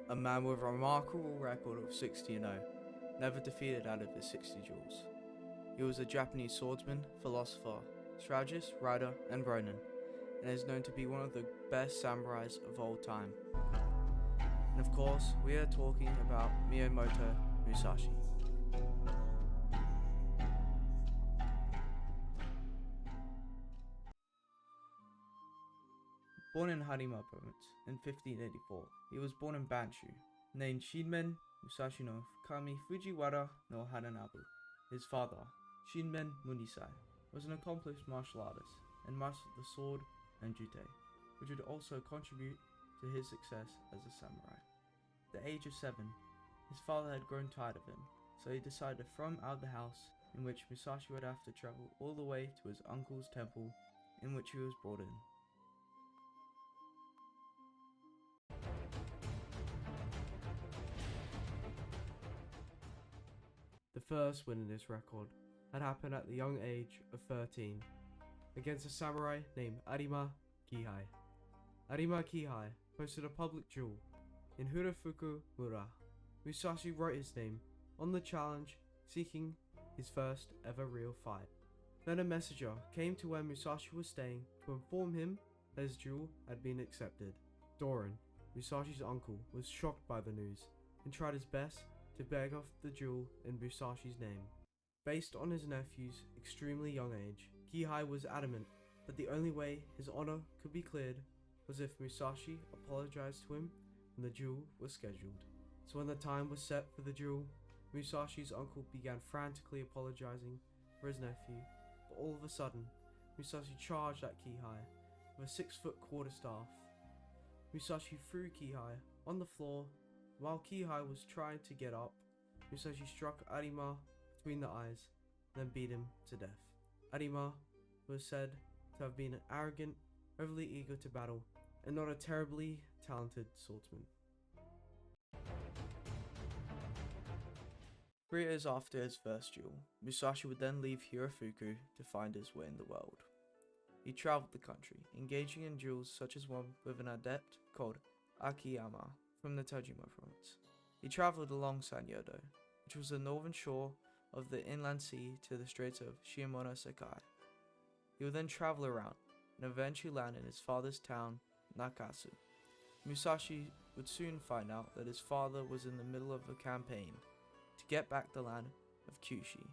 a man with a remarkable record of 60-0, never defeated out of his 60 duels. He was a Japanese swordsman, philosopher, strategist, rider, and ronin, and is known to be one of the best samurais of all time. And of course, we are talking about Miyamoto Musashi. Born in Harima Province in 1584, he was born in Banshu, named Shinmen Musashi no Fukami Fujiwara no Hananabu. His father, Shinmen Munisai, was an accomplished martial artist and mastered the sword and jute, which would also contribute to his success as a samurai. At the age of 7, his father had grown tired of him, so he decided to throw him out of the house, in which Musashi would have to travel all the way to his uncle's temple, in which he was brought in. The first win in this record had happened at the young age of 13 against a samurai named Arima Kihei. Arima Kihei hosted a public duel in Hurafuku Mura. Musashi wrote his name on the challenge, seeking his first ever real fight. Then a messenger came to where Musashi was staying to inform him that his duel had been accepted. Doran, Musashi's uncle, was shocked by the news and tried his best to beg off the duel in Musashi's name. Based on his nephew's extremely young age, Kihei was adamant that the only way his honor could be cleared was if Musashi apologized to him when the duel was scheduled. So when the time was set for the duel, Musashi's uncle began frantically apologizing for his nephew, but all of a sudden, Musashi charged at Kihei with a 6-foot quarterstaff. Musashi threw Kihei on the floor. While Kihei was trying to get up, Musashi struck Arima between the eyes, then beat him to death. Arima was said to have been an arrogant, overly eager to battle, and not a terribly talented swordsman. 3 years after his first duel, Musashi would then leave Hirafuku to find his way in the world. He travelled the country, engaging in duels such as one with an adept called Akiyama from the Tajima province. He travelled along Sanyodo, which was the northern shore of the inland sea, to the Straits of Shimonoseki. He would then travel around and eventually land in his father's town, Nakasu. Musashi would soon find out that his father was in the middle of a campaign to get back the land of Kyushu.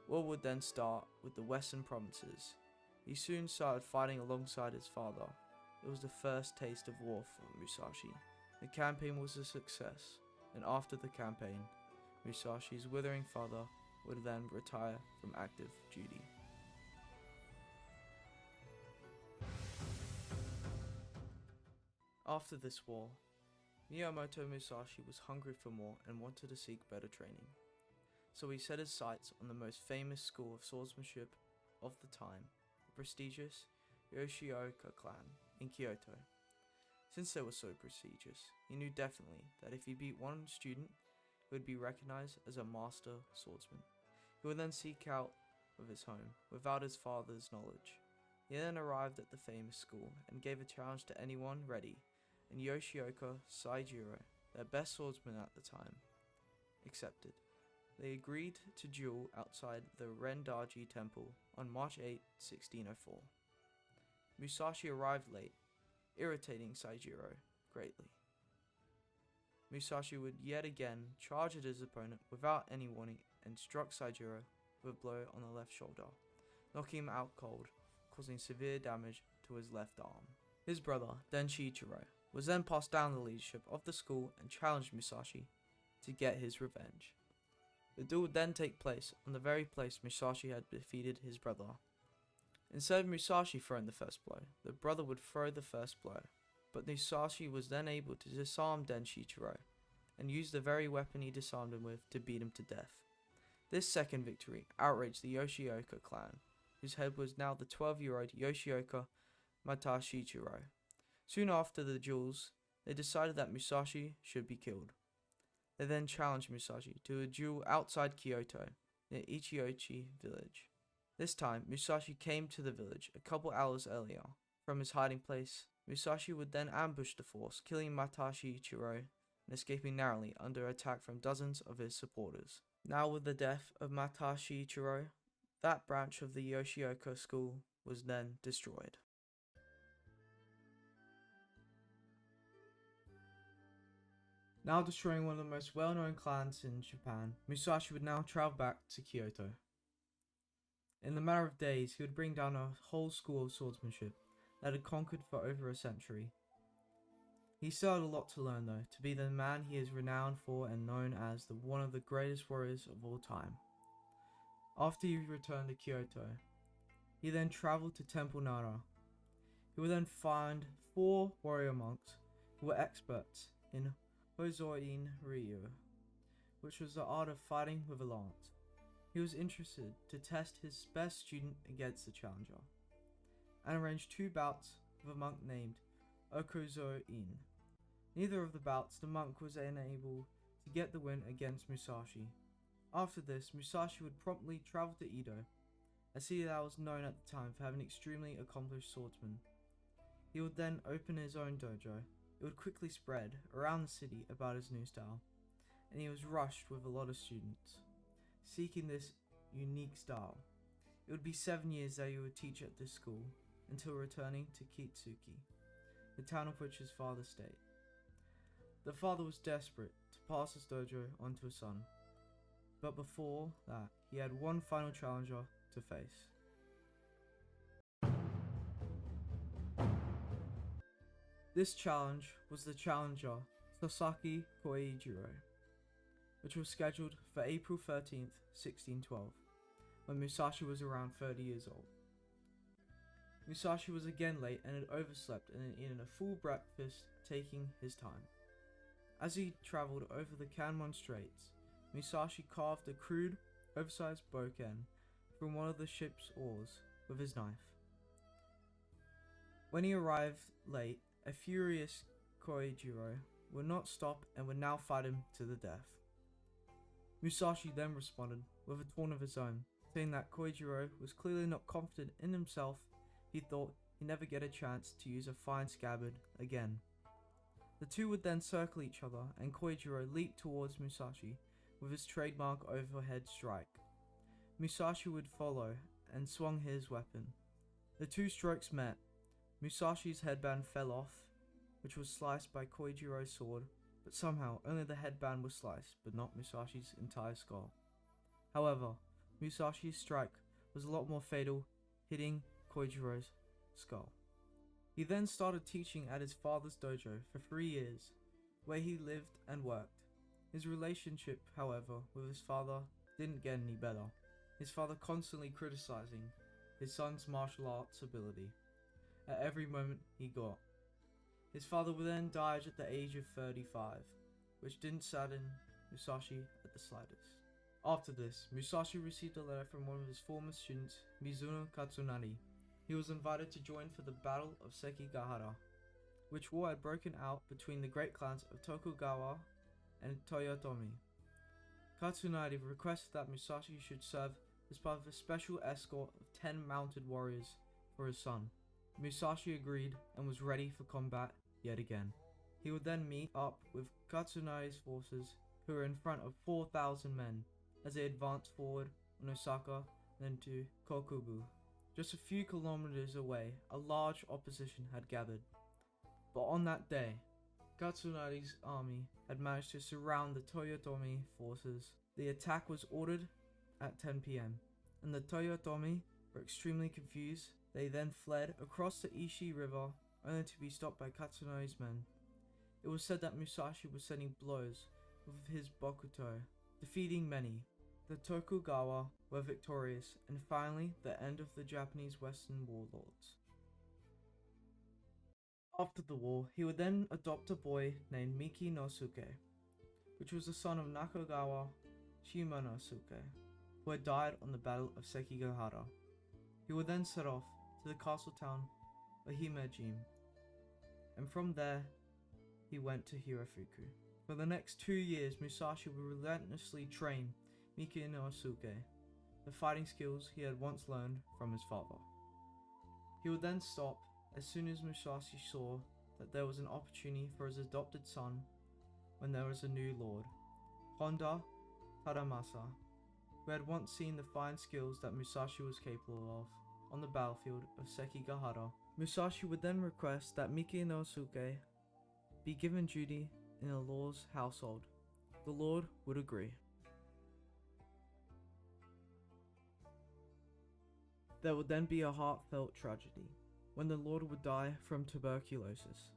War would then start with the western provinces. He soon started fighting alongside his father. It was the first taste of war for Musashi. The campaign was a success, and after the campaign, Musashi's withering father would then retire from active duty. After this war, Miyamoto Musashi was hungry for more and wanted to seek better training. So he set his sights on the most famous school of swordsmanship of the time, the prestigious Yoshioka clan in Kyoto. Since they were so prestigious, he knew definitely that if he beat one student, he would be recognized as a master swordsman. He would then seek out of his home without his father's knowledge. He then arrived at the famous school and gave a challenge to anyone ready, and Yoshioka Saijiro, their best swordsman at the time, accepted. They agreed to duel outside the Rendaji temple on March 8, 1604. Musashi arrived late, irritating Saijiro greatly. Musashi would yet again charge at his opponent without any warning and struck Saijiro with a blow on the left shoulder, knocking him out cold, causing severe damage to his left arm. His brother, Denshichiro, was then passed down the leadership of the school and challenged Musashi to get his revenge. The duel would then take place on the very place Musashi had defeated his brother. Instead of Musashi throwing the first blow, the brother would throw the first blow, but Musashi was then able to disarm Denshichiro and use the very weapon he disarmed him with to beat him to death. This second victory outraged the Yoshioka clan, whose head was now the 12-year-old Yoshioka Matashichiro. Soon after the duels, they decided that Musashi should be killed. They then challenged Musashi to a duel outside Kyoto, near Ichiochi village. This time, Musashi came to the village a couple hours earlier from his hiding place Musashi would then ambush the force, killing Matashi Ichiro and escaping narrowly under attack from dozens of his supporters. Now with the death of Matashi Ichiro, that branch of the Yoshioka school was then destroyed. Now destroying one of the most well-known clans in Japan, Musashi would now travel back to Kyoto. In the matter of days, he would bring down a whole school of swordsmanship that had conquered for over a century. He still had a lot to learn though, to be the man he is renowned for and known as one of the greatest warriors of all time. After he returned to Kyoto, he then travelled to Temple Nara. He would then find 4 warrior monks who were experts in Hozoin Ryu, which was the art of fighting with a lance. He was interested to test his best student against the challenger, and arranged 2 bouts with a monk named Okozo-in. Neither of the bouts the monk was unable to get the win against Musashi. After this, Musashi would promptly travel to Edo, a city that was known at the time for having extremely accomplished swordsmen. He would then open his own dojo. It would quickly spread around the city about his new style, and he was rushed with a lot of students, seeking this unique style. It would be 7 years that he would teach at this school, until returning to Kitsuki, the town of which his father stayed. The father was desperate to pass his dojo on to his son, but before that, he had one final challenger to face. This challenge was the challenger Sasaki Koijiro, which was scheduled for April 13th, 1612, when Musashi was around 30 years old. Musashi was again late and had overslept and had eaten a full breakfast, taking his time. As he travelled over the Kanmon Straits, Musashi carved a crude, oversized boken from one of the ship's oars with his knife. When he arrived late, a furious Koijiro would not stop and would now fight him to the death. Musashi then responded with a taunt of his own, saying that Koijiro was clearly not confident in himself. He thought he'd never get a chance to use a fine scabbard again. The two would then circle each other, and Koijiro leaped towards Musashi with his trademark overhead strike. Musashi would follow and swung his weapon. The 2 strokes met. Musashi's headband fell off, which was sliced by Koijiro's sword, but somehow only the headband was sliced, but not Musashi's entire skull. However, Musashi's strike was a lot more fatal, hitting Koijiro's skull. He then started teaching at his father's dojo for 3 years, where he lived and worked. His relationship, however, with his father didn't get any better, his father constantly criticizing his son's martial arts ability at every moment he got. His father then died at the age of 35, which didn't sadden Musashi at the slightest. After this, Musashi received a letter from one of his former students, Mizuno Katsunari. He was invited to join for the Battle of Sekigahara, which war had broken out between the great clans of Tokugawa and Toyotomi. Katsunari requested that Musashi should serve as part of a special escort of 10 mounted warriors for his son. Musashi agreed and was ready for combat yet again. He would then meet up with Katsunari's forces, who were in front of 4,000 men, as they advanced forward on Osaka and to Kokubu. Just a few kilometers away, a large opposition had gathered. But on that day, Katsunari's army had managed to surround the Toyotomi forces. The attack was ordered at 10 p.m, and the Toyotomi were extremely confused. They then fled across the Ishii River, only to be stopped by Katsunari's men. It was said that Musashi was sending blows with his bokuto, defeating many. The Tokugawa were victorious, and finally the end of the Japanese Western warlords. After the war, he would then adopt a boy named Miki no Suke, which was the son of Nakagawa Shimanosuke, who had died on the Battle of Sekigahara. He would then set off to the castle town of Himejim, and from there he went to Hirafuku. For the next 2 years, Musashi would relentlessly train Miki no Suke, the fighting skills he had once learned from his father. He would then stop as soon as Musashi saw that there was an opportunity for his adopted son when there was a new lord, Honda Tadamasa, who had once seen the fine skills that Musashi was capable of on the battlefield of Sekigahara. Musashi would then request that Miki no Suke be given duty in a lord's household. The lord would agree. There would then be a heartfelt tragedy when the lord would die from tuberculosis.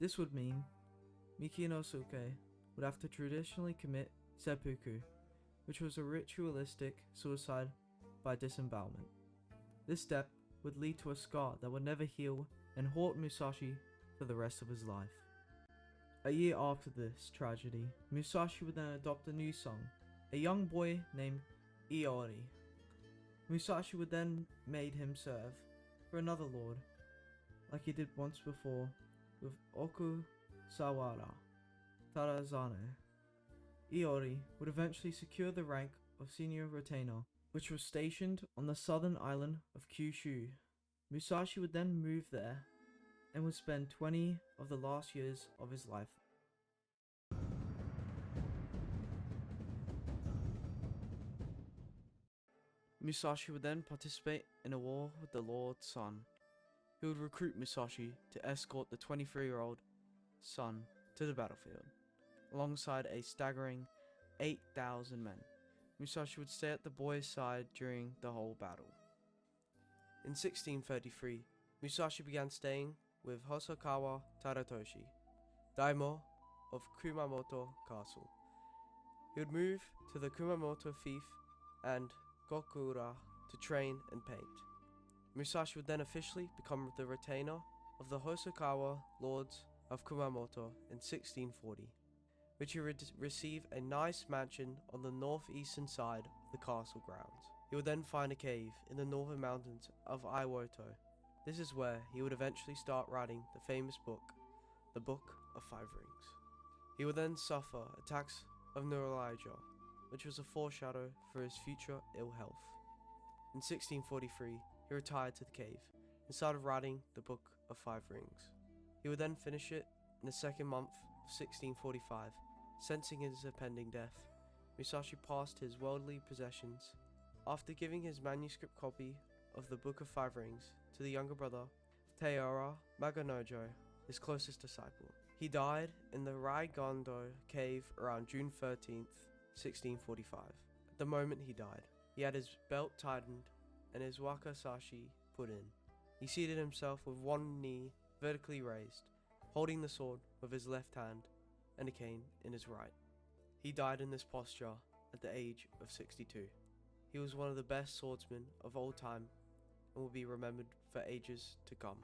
This would mean Miki no Suke would have to traditionally commit seppuku, which was a ritualistic suicide by disembowelment. This step would lead to a scar that would never heal and haunt Musashi for the rest of his life. A year after this tragedy, Musashi would then adopt a new son, a young boy named Iori. Musashi would then made him serve for another lord, like he did once before with Okusawara Tarazane. Iori would eventually secure the rank of senior retainer, which was stationed on the southern island of Kyushu. Musashi would then move there and would spend 20 of the last years of his life. Musashi would then participate in a war with the Lord's son, who would recruit Musashi to escort the 23-year-old son to the battlefield, alongside a staggering 8,000 men. Musashi would stay at the boy's side during the whole battle. In 1633, Musashi began staying with Hosokawa Tadatoshi, daimyo of Kumamoto Castle. He would move to the Kumamoto fief and Gokura to train and paint. Musashi would then officially become the retainer of the Hosokawa Lords of Kumamoto in 1640, which he would receive a nice mansion on the northeastern side of the castle grounds. He would then find a cave in the northern mountains of Iwoto. This is where he would eventually start writing the famous book, the Book of Five Rings. He would then suffer attacks of neuralgia, which was a foreshadow for his future ill health. In 1643, he retired to the cave and started writing the Book of Five Rings. He would then finish it in the second month of 1645. Sensing his impending death, Musashi passed his worldly possessions after giving his manuscript copy of the Book of Five Rings to the younger brother of Taira Maganojo, his closest disciple. He died in the Raigondo cave around June 13th, 1645. At the moment he died, he had his belt tightened and his wakizashi put in. He seated himself with one knee vertically raised, holding the sword with his left hand and a cane in his right. He died in this posture at the age of 62. He was one of the best swordsmen of all time and will be remembered for ages to come.